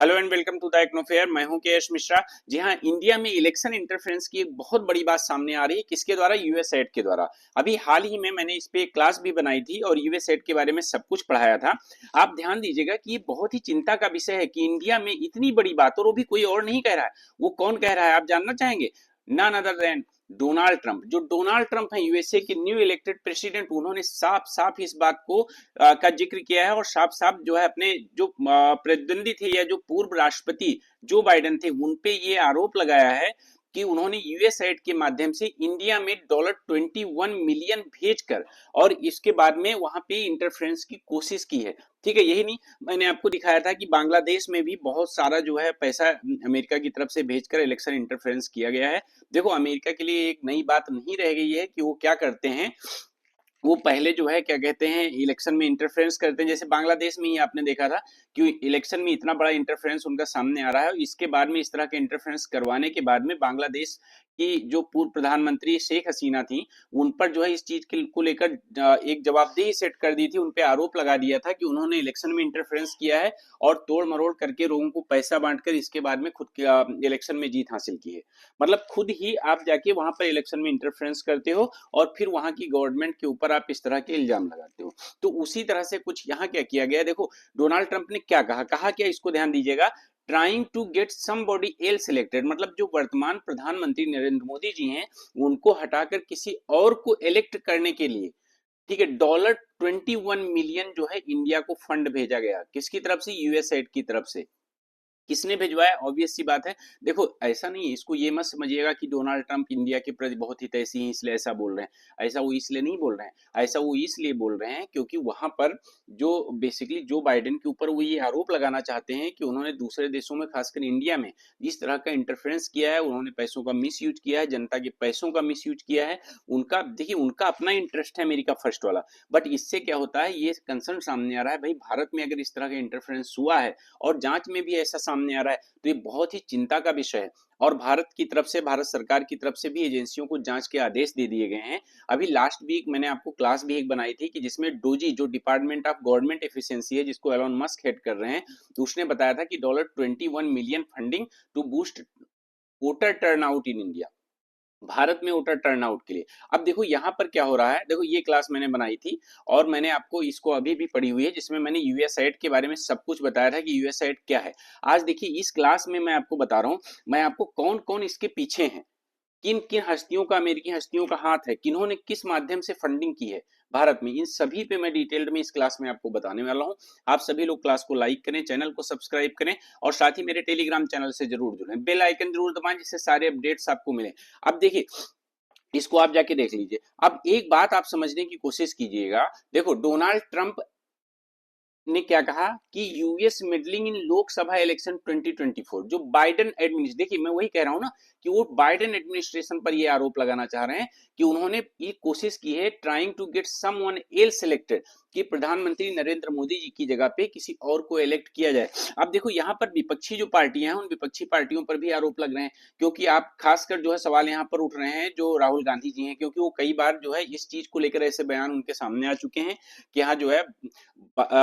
Hello and welcome to the technofair. मैं हूं KS Mishra. जी हाँ, इंडिया में इलेक्शन इंटरफेरेंस की एक बहुत बड़ी बात सामने आ रही है। किसके द्वारा? यूएसएड के द्वारा। अभी हाल ही में मैंने इस पे एक क्लास भी बनाई थी और यूएसएड के बारे में सब कुछ पढ़ाया था। आप ध्यान दीजिएगा कि ये बहुत ही चिंता का विषय है कि इंडिया में इतनी बड़ी बात और वो भी कोई और नहीं कह रहा है। वो कौन कह रहा है आप जानना चाहेंगे? None other than Donald Trump. जो डोनाल्ड ट्रंप है यूएसए के न्यू इलेक्टेड प्रेसिडेंट, उन्होंने साफ साफ इस बात को का जिक्र किया है और साफ साफ जो है अपने जो प्रतिद्वंदी थे या जो पूर्व राष्ट्रपति जो बाइडेन थे उन पे ये आरोप लगाया है कि उन्होंने यूएसएड के माध्यम से इंडिया में $21 मिलियन भेजकर और इसके बाद में वहां पे इंटरफेरेंस की कोशिश की है। ठीक है, यही नहीं, मैंने आपको दिखाया था कि बांग्लादेश में भी बहुत सारा जो है पैसा अमेरिका की तरफ से भेजकर इलेक्शन इंटरफेरेंस किया गया है। देखो, अमेरिका के लिए एक नई बात नहीं रह गई है कि वो क्या करते हैं। वो पहले जो है क्या कहते हैं, इलेक्शन में इंटरफेरेंस करते हैं। जैसे बांग्लादेश में ही आपने देखा था कि इलेक्शन में इतना बड़ा इंटरफेरेंस उनका सामने आ रहा है। इसके बाद में इस तरह के इंटरफेरेंस करवाने के बाद में बांग्लादेश की जो पूर्व प्रधानमंत्री शेख हसीना थी, उन पर जो है इस चीज को लेकर एक जवाबदेही सेट कर दी थी। उन पे आरोप लगा दिया था कि उन्होंने इलेक्शन में इंटरफेरेंस किया है और तोड़ मरोड़ करके लोगों को पैसा बांटकर इसके बाद में खुद इलेक्शन में जीत हासिल की है। मतलब खुद ही आप जाके वहां पर इलेक्शन में इंटरफेरेंस करते हो और फिर वहां की गवर्नमेंट के ऊपर आप इस तरह के इल्जाम लगाते हो। तो उसी तरह से कुछ यहाँ क्या किया गया, देखो डोनाल्ड ट्रंप ने क्या कहा क्या, इसको ध्यान दीजिएगा। Trying to get somebody else elected, मतलब जो वर्तमान प्रधानमंत्री नरेंद्र मोदी जी हैं उनको हटाकर किसी और को इलेक्ट करने के लिए, ठीक है, $21 मिलियन जो है इंडिया को फंड भेजा गया। किसकी तरफ से? यूएसएड की तरफ से। किसने भिजवाया? ऑब्वियस सी बात है। देखो, ऐसा नहीं है, इसको ये मत समझिएगा कि डोनाल्ड ट्रंप इंडिया के प्रति बहुत ही तैसी हैं इसलिए ऐसा बोल रहे हैं। ऐसा वो इसलिए नहीं बोल रहे हैं, ऐसा वो इसलिए बोल रहे हैं क्योंकि वहां पर जो बेसिकली जो बाइडेन के ऊपर वो ये आरोप लगाना चाहते हैं कि उन्होंने दूसरे देशों में, खासकर इंडिया में जिस तरह का इंटरफेरेंस किया है, उन्होंने पैसों का मिस यूज किया है, जनता के पैसों का मिस यूज किया है। उनका देखिए, उनका अपना इंटरेस्ट है अमेरिका फर्स्ट वाला। बट इससे क्या होता है, ये कंसर्न सामने आ रहा है, भाई भारत में अगर इस तरह का इंटरफेरेंस हुआ है और जांच में भी ऐसा सामने आ रहा है तो ये बहुत ही चिंता का विषय है। और भारत की तरफ से, भारत सरकार की तरफ से भी एजेंसियों को जांच के आदेश दे दिए गए हैं। अभी लास्ट वीक मैंने आपको क्लास भी एक बनाई थी कि जिसमें डोजी, जो डिपार्टमेंट ऑफ गवर्नमेंट एफिशिएंसी है जिसको एलोन मस्क हेड कर रहे हैं, तो उसने बताया था कि $21 million funding to boost voter turnout in India, Bharat में वोटर टर्नआउट के लिए। अब देखो यहाँ पर क्या हो रहा है, देखो ये क्लास मैंने बनाई थी और मैंने आपको इसको अभी भी पढ़ी हुई है जिसमें मैंने यूएसएड के बारे में सब कुछ बताया था कि यूएसएड क्या है। आज देखिए इस क्लास में मैं आपको बता रहा हूँ, मैं आपको कौन कौन इसके पीछे हैं, किन किन हस्तियों का, अमेरिकी हस्तियों का हाथ है, किन्होंने किस माध्यम से फंडिंग की है भारत में, इन सभी पे मैं डिटेल्ड में इस क्लास में आपको बताने वाला हूं। आप सभी लोग क्लास को लाइक करें, चैनल को सब्सक्राइब करें और साथ ही मेरे टेलीग्राम चैनल से जरूर जुड़ें, बेल आइकन जरूर दबाएं जिससे सारे अपडेट्स आपको मिले। अब देखिए, इसको आप जाके देख लीजिए। अब एक बात आप समझने की कोशिश कीजिएगा। देखो, डोनाल्ड ट्रंप ने क्या कहा कि यूएस मिडलिंग इन Lok Sabha election 2024, Joe Biden administration, देखिए मैं वही कह रहा हूं ना कि वो बाइडेन एडमिनिस्ट्रेशन पर ये आरोप लगाना चाह रहे हैं कि उन्होंने ये कोशिश की है trying to get someone else elected, कि प्रधानमंत्री नरेंद्र मोदी जी की जगह पे किसी और को इलेक्ट किया जाए। अब देखो यहाँ पर विपक्षी जो पार्टियां हैं उन विपक्षी पार्टियों पर भी आरोप लग रहे हैं, क्योंकि आप खासकर जो है सवाल यहाँ पर उठ रहे हैं जो राहुल गांधी जी हैं, क्योंकि वो कई बार जो है इस चीज को लेकर ऐसे बयान उनके सामने आ चुके हैं कि यहाँ जो है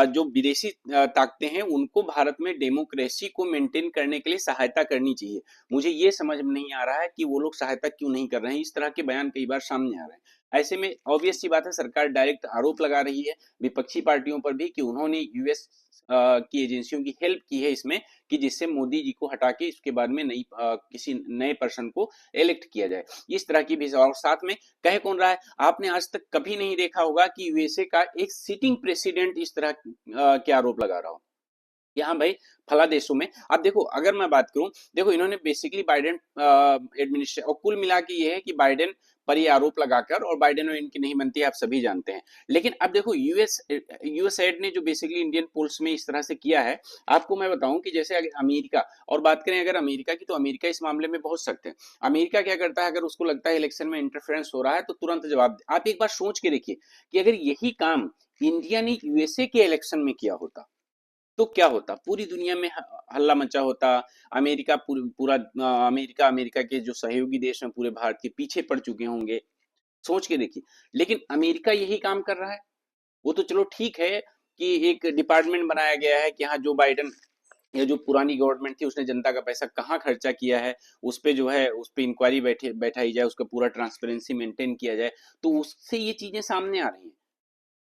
जो विदेशी ताकतें हैं उनको भारत में डेमोक्रेसी को मेंटेन करने के लिए सहायता करनी चाहिए। मुझे ये समझ में नहीं आ रहा है कि वो लोग सहायता क्यों नहीं कर रहे हैं। इस तरह के बयान कई बार सामने आ रहे हैं। ऐसे में ऑब्वियस सी बात है, सरकार डायरेक्ट आरोप लगा रही है विपक्षी पार्टियों पर भी कि उन्होंने यूएस की एजेंसियों की हेल्प की है इसमें, कि जिससे मोदी जी को हटा के इसके बाद में नई किसी नए पर्सन को इलेक्ट किया जाए। इस तरह की भी, और साथ में कह कौन रहा है? आपने आज तक कभी नहीं देखा होगा कि यूएसए का एक सिटिंग प्रेसिडेंट इस तरह के आरोप लगा रहा हो। यहाँ भाई फला देशों में, अब देखो अगर मैं बात करूं, देखो इन्होंने बेसिकली बाइडेन एडमिनिस्ट्रेशन, और कुल मिला के ये है कि बाइडेन पर ये आरोप लगाकर, और बाइडेन और इनकी नहीं बनती आप सभी जानते हैं। लेकिन अब देखो यूएसएड ने जो बेसिकली इंडियन पोल्स में इस तरह से किया है, आपको मैं बताऊं कि जैसे अगर अमेरिका, और बात करें अगर अमेरिका की, तो अमेरिका इस मामले में बहुत सख्त है। अमेरिका क्या करता है, अगर उसको लगता है इलेक्शन में इंटरफेरेंस हो रहा है तो तुरंत जवाब। आप एक बार सोच के देखिए कि अगर यही काम इंडिया ने यूएसए के इलेक्शन में किया होता तो क्या होता, पूरी दुनिया में हल्ला मचा होता। अमेरिका पूरा अमेरिका, अमेरिका के जो सहयोगी देश हैं पूरे भारत के पीछे पड़ चुके होंगे। सोच के देखिए। लेकिन अमेरिका यही काम कर रहा है। वो तो चलो ठीक है कि एक डिपार्टमेंट बनाया गया है कि हाँ जो बाइडेन या जो पुरानी गवर्नमेंट थी उसने जनता का पैसा कहाँ खर्चा किया है, उस पे जो है उस पे इंक्वायरी बैठाई जाए, उसका पूरा ट्रांसपेरेंसी मेंटेन किया जाए, तो उससे ये चीजें सामने आ रही हैं।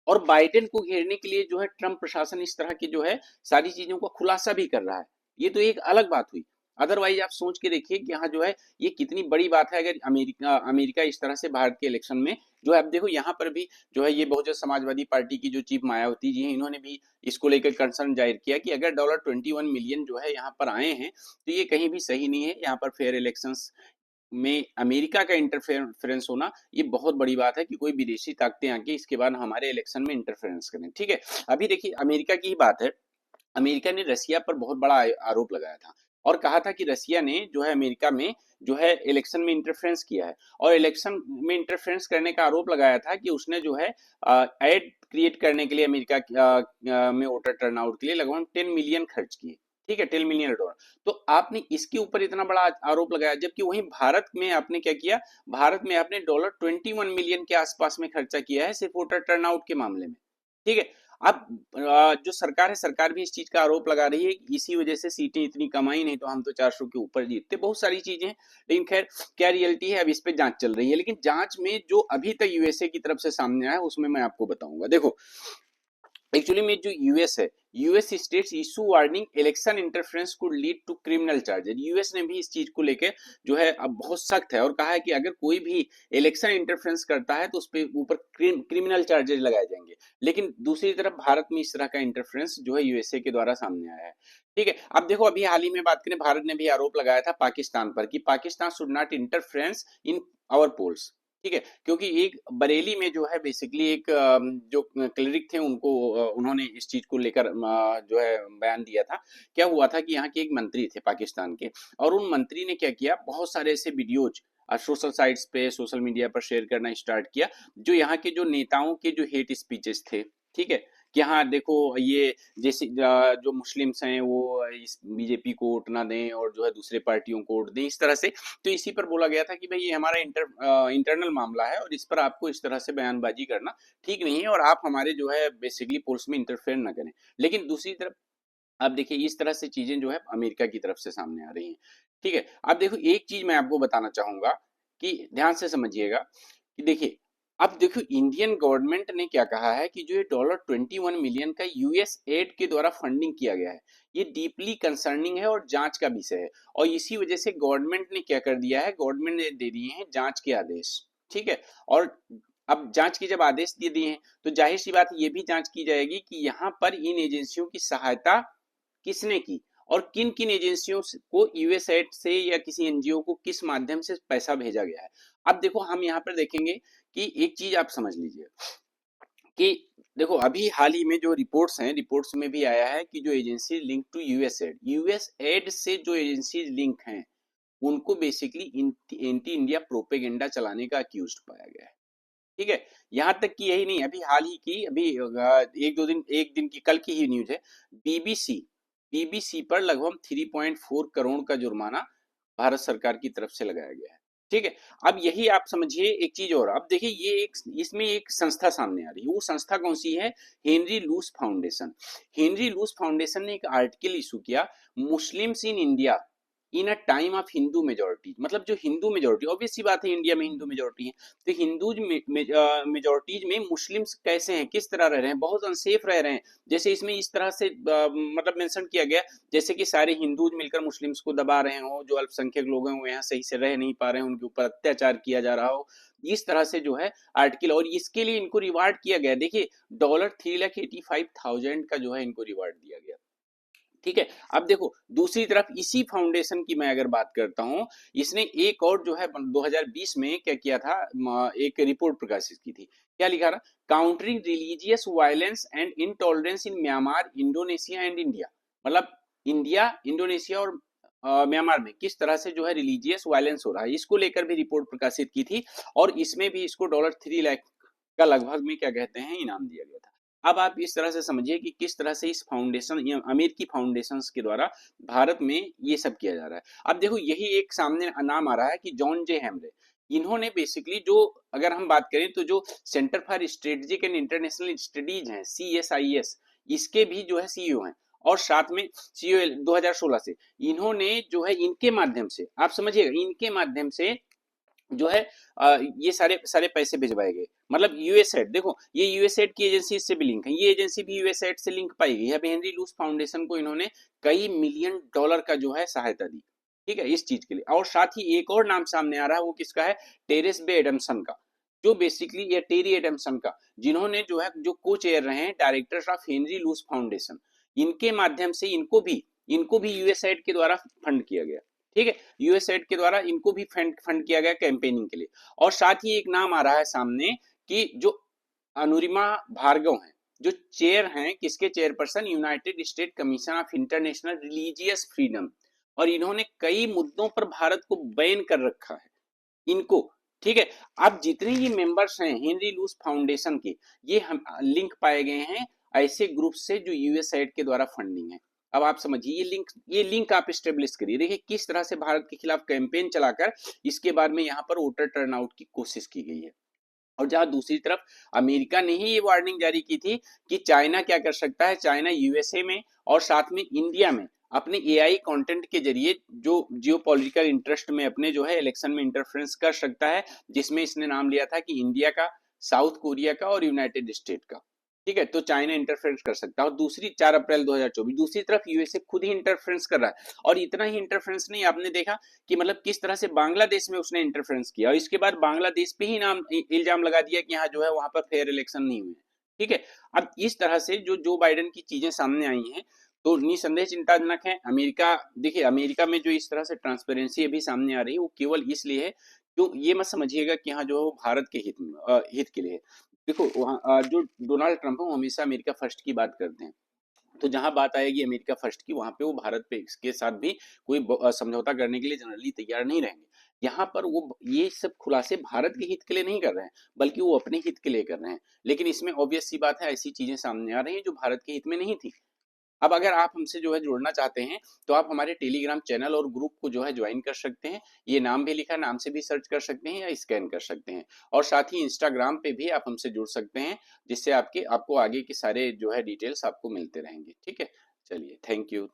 और बाइडेन को घेरने के लिए जो है ट्रम्प प्रशासन इस तरह की जो है सारी चीजों का खुलासा भी कर रहा है। ये तो एक अलग बात हुई। अदरवाइज आप सोच के देखिए कि यहाँ जो है ये कितनी बड़ी बात है अगर अमेरिका अमेरिका इस तरह से भारत के इलेक्शन में जो है। अब देखो यहाँ पर भी जो है ये बहुजन समाजवादी पार्टी की जो चीफ मायावती जी हैं, इन्होंने भी इसको लेकर कंसर्न जाहिर किया कि अगर $21 मिलियन जो है यहाँ पर आए हैं तो ये कहीं भी सही नहीं है। यहाँ पर फेयर इलेक्शंस में अमेरिका का इंटरफेरेंस होना ये बहुत बड़ी बात है कि कोई विदेशी ताकतें आके इसके बाद हमारे इलेक्शन में इंटरफेरेंस करें। ठीक है, अभी देखिए अमेरिका की ही बात है। अमेरिका ने रसिया पर बहुत बड़ा आरोप लगाया था और कहा था कि रसिया ने जो है अमेरिका में जो है इलेक्शन में इंटरफेरेंस किया है। और इलेक्शन में इंटरफेरेंस करने का आरोप लगाया था कि उसने जो है एड क्रिएट करने के लिए अमेरिका में वोटर टर्नआउट के लिए लगभग 10 मिलियन खर्च किए। ठीक है, $10 मिलियन। तो आपने इसके ऊपर इतना बड़ा आरोप लगाया, जबकि वहीं भारत में आपने क्या किया, भारत में आपने $21 मिलियन के आसपास में खर्चा किया है सिर्फ वोटर टर्नआउट के मामले में। ठीक है, अब जो सरकार है, सरकार भी इस चीज का आरोप लगा रही है कि इसी वजह से सीटें इतनी कम आई, नहीं तो हम तो 400 के ऊपर जीतते। बहुत सारी चीजें हैं, लेकिन खैर क्या रियलिटी है अब इस पे जांच चल रही है। लेकिन जांच में जो अभी तक यूएसए की तरफ से सामने आया है उसमें मैं आपको बताऊंगा। देखो एक्चुअली में जो यूएस है, US states issue warning election interference could lead to criminal charges. US ने भी इस चीज को लेकर जो है अब बहुत सख्त है और कहा है कि अगर कोई भी इलेक्शन इंटरफेरेंस करता है तो उस पे ऊपर क्रिमिनल चार्जेस लगाए जाएंगे। लेकिन दूसरी तरफ भारत में इस तरह का इंटरफेरेंस जो है यूएसए के द्वारा सामने आया है। ठीक है, अब देखो अभी हाल ही में बात करें, भारत ने भी आरोप लगाया था पाकिस्तान पर कि Pakistan should not interference in our polls. ठीक है, क्योंकि एक बरेली में जो है बेसिकली एक जो क्लरिक थे उनको उन्होंने इस चीज को लेकर जो है बयान दिया था। क्या हुआ था कि यहाँ के एक मंत्री थे पाकिस्तान के, और उन मंत्री ने क्या किया, बहुत सारे ऐसे वीडियोज सोशल साइट्स पे सोशल मीडिया पर शेयर करना स्टार्ट किया जो यहाँ के जो नेताओं के जो हेट स्पीचेस थे। ठीक है, कि हाँ देखो ये जैसे जो मुस्लिम्स हैं वो इस बीजेपी को वोट ना दें और जो है दूसरे पार्टियों को वोट दें, इस तरह से। तो इसी पर बोला गया था कि भाई ये हमारा इंटरनल मामला है और इस पर आपको इस तरह से बयानबाजी करना ठीक नहीं है और आप हमारे जो है बेसिकली पोल्स में इंटरफेयर ना करें। लेकिन दूसरी तरफ अब देखिए इस तरह से चीजें जो है अमेरिका की तरफ से सामने आ रही हैं। ठीक है, अब देखो एक चीज मैं आपको बताना चाहूंगा कि ध्यान से समझिएगा कि देखिए अब देखो इंडियन गवर्नमेंट ने क्या कहा है कि जो ये $21 मिलियन का यूएस एड के द्वारा फंडिंग किया गया है, ये डीपली कंसर्निंग है और जांच का विषय है। और इसी वजह से गवर्नमेंट ने क्या कर दिया है, गवर्नमेंट ने दे दिए हैं जांच के आदेश। ठीक है, और अब जांच के जब आदेश दे दिए हैं तो जाहिर सी बात ये भी जांच की जाएगी कि यहाँ पर इन एजेंसियों की सहायता किसने की और किन किन एजेंसियों को यूएसएड से या किसी एनजीओ को किस माध्यम से पैसा भेजा गया है। अब देखो हम यहाँ पर देखेंगे कि एक चीज आप समझ लीजिए कि देखो अभी हाल ही में जो रिपोर्ट्स हैं, रिपोर्ट्स में भी आया है कि जो एजेंसी लिंक टू यूएसएड से जो एजेंसी लिंक हैं उनको बेसिकली एंटी इंडिया प्रोपेगेंडा चलाने का अक्यूज पाया गया है। ठीक है, यहाँ तक कि यही नहीं, अभी हाल ही की अभी एक दिन की कल की ही न्यूज है, बीबीसी बीबीसी पर लगभग 3.4 करोड़ का जुर्माना भारत सरकार की तरफ से लगाया गया है। ठीक है, अब यही आप समझिए एक चीज और, अब देखिए ये एक इसमें एक संस्था सामने आ रही है। वो संस्था कौन सी है, Henry Luce foundation. Henry Luce foundation ने एक आर्टिकल इशू किया, Muslims in India in a time of Hindu majority. मतलब जो हिंदू मेजोरिटी, ऑब्वियस सी बात है इंडिया में हिंदू मेजोरिटी है, तो हिंदू मेजोरिटीज में मुस्लिम्स कैसे हैं, किस तरह रह रहे हैं, बहुत अनसेफ रह रहे हैं। जैसे इसमें इस तरह से मतलब मेंशन किया गया जैसे कि सारे हिंदूज मिलकर मुस्लिम्स को दबा रहे हो, जो अल्पसंख्यक लोग हैं वो यहाँ सही से रह नहीं पा रहे हैं, उनके ऊपर अत्याचार किया जा रहा हो, इस तरह से जो है आर्टिकल। और इसके लिए इनको रिवार्ड किया गया, देखिए $3,85,000 का जो है इनको रिवार्ड दिया गया। ठीक है, अब देखो दूसरी तरफ इसी फाउंडेशन की मैं अगर बात करता हूं, इसने एक और जो है 2020 में क्या किया था, एक रिपोर्ट प्रकाशित की थी। क्या लिखा था, countering religious violence and intolerance in Myanmar, Indonesia and India. मतलब इंडिया, इंडोनेशिया और म्यांमार में किस तरह से जो है रिलीजियस वायलेंस हो रहा है, इसको लेकर भी रिपोर्ट प्रकाशित की थी। और इसमें भी इसको $3 लाख का लगभग में क्या कहते हैं इनाम दिया गया था। अब आप इस तरह से समझिए कि किस तरह से इस फाउंडेशन या अमेरिकी फाउंडेशंस के द्वारा भारत में ये सब किया जा रहा है। अब देखो यही एक सामने नाम आ रहा है कि जॉन जे हैमरे, इन्होंने बेसिकली जो, अगर हम बात करें तो जो centre for strategic and international studies हैं CSIS, इसके भी जो है सीईओ हैं। और साथ में COL 2016 से इन्होंने जो है इनके माध्यम से, आप समझिएगा, इनके माध्यम से जो है ये सारे सारे पैसे भिजवाए गए। मतलब यूएसएड, देखो ये यूएसएड की एजेंसी से भी लिंक है, ये एजेंसी भी यूएसएड से लिंक पाई गई है। अब हेनरी लूस फाउंडेशन को इन्होंने कई मिलियन डॉलर का जो है सहायता दी, ठीक है, इस चीज के लिए। और साथ ही एक और नाम सामने आ रहा है, वो किसका है, टेरेस बे एडमसन का, जो बेसिकली ये टेरी एडमसन का, जिन्होंने जो है जो को चेयर रहे हैं directors of Henry Luce foundation, इनके माध्यम से इनको भी यूएसएड के द्वारा फंड किया गया, ठीक है, यूएसएड के द्वारा इनको भी फंड किया गया कैंपेनिंग के लिए। और साथ ही एक नाम आ रहा है सामने कि जो अनुरिमा भार्गव हैं, जो चेयर हैं, किसके chairperson, United state commission of international religious freedom, और इन्होंने कई मुद्दों पर भारत को बैन कर रखा है इनको, ठीक है। अब जितने ये मेंबर्स हैं हेनरी लूस फाउंडेशन के, ये हम लिंक पाए गए हैं ऐसे ग्रुप से जो यूएसएड के द्वारा फंडिंग है। अब आप समझिए ये लिंक आप स्टेब्लिश करिए, देखिए किस तरह से भारत के खिलाफ कैंपेन चलाकर इसके बाद में यहाँ पर वोटर टर्नआउट की कोशिश की गई है। और जहां दूसरी तरफ अमेरिका ने ही ये वार्निंग जारी की थी कि चाइना क्या कर सकता है, चाइना यूएसए में और साथ में इंडिया में अपने एआई कंटेंट के जरिए जो जियोपॉलिटिकल इंटरेस्ट में अपने जो है इलेक्शन में इंटरफेरेंस कर सकता है, जिसमें इसने नाम लिया था कि इंडिया का, साउथ कोरिया का और यूनाइटेड स्टेट का, ठीक है। तो चाइना इंटरफेरेंस कर सकता है। और दूसरी 4 अप्रैल 2024 दूसरी तरफ यूएसए खुद ही इंटरफेरेंस कर रहा है। और इतना ही इंटरफेरेंस नहीं, आपने देखा कि मतलब किस तरह से बांग्लादेश में उसने इंटरफेरेंस किया और इसके बाद बांग्लादेश पे ही नाम इल्जाम लगा दिया कि यहाँ जो है वहां पर फेयर इलेक्शन नहीं हुए, ठीक है। अब इस तरह से जो बाइडेन की चीजें सामने आई हैं तो निसंदेह चिंताजनक है। अमेरिका, देखिए अमेरिका में जो इस तरह से ट्रांसपेरेंसी अभी सामने आ रही है वो केवल इसलिए है, तो ये मत समझिएगा कि यहाँ जो है भारत के हित के लिए है। देखो वहाँ जो डोनाल्ड ट्रंप है वो हमेशा अमेरिका फर्स्ट की बात करते हैं, तो जहां बात आएगी अमेरिका फर्स्ट की, वहां पे वो भारत पे के साथ भी कोई समझौता करने के लिए जनरली तैयार नहीं रहेंगे। यहाँ पर वो ये सब खुलासे भारत के हित के लिए नहीं कर रहे हैं, बल्कि वो अपने हित के लिए कर रहे हैं। लेकिन इसमें ऑब्वियस सी बात है, ऐसी चीजें सामने आ रही हैं जो भारत के हित में नहीं थी। अब अगर आप हमसे जो है जुड़ना चाहते हैं तो आप हमारे टेलीग्राम चैनल और ग्रुप को जो है ज्वाइन कर सकते हैं। ये नाम भी लिखा, नाम से भी सर्च कर सकते हैं या स्कैन कर सकते हैं। और साथ ही इंस्टाग्राम पे भी आप हमसे जुड़ सकते हैं, जिससे आपको आगे के सारे जो है डिटेल्स आपको मिलते रहेंगे, ठीक है। चलिए, थैंक यू।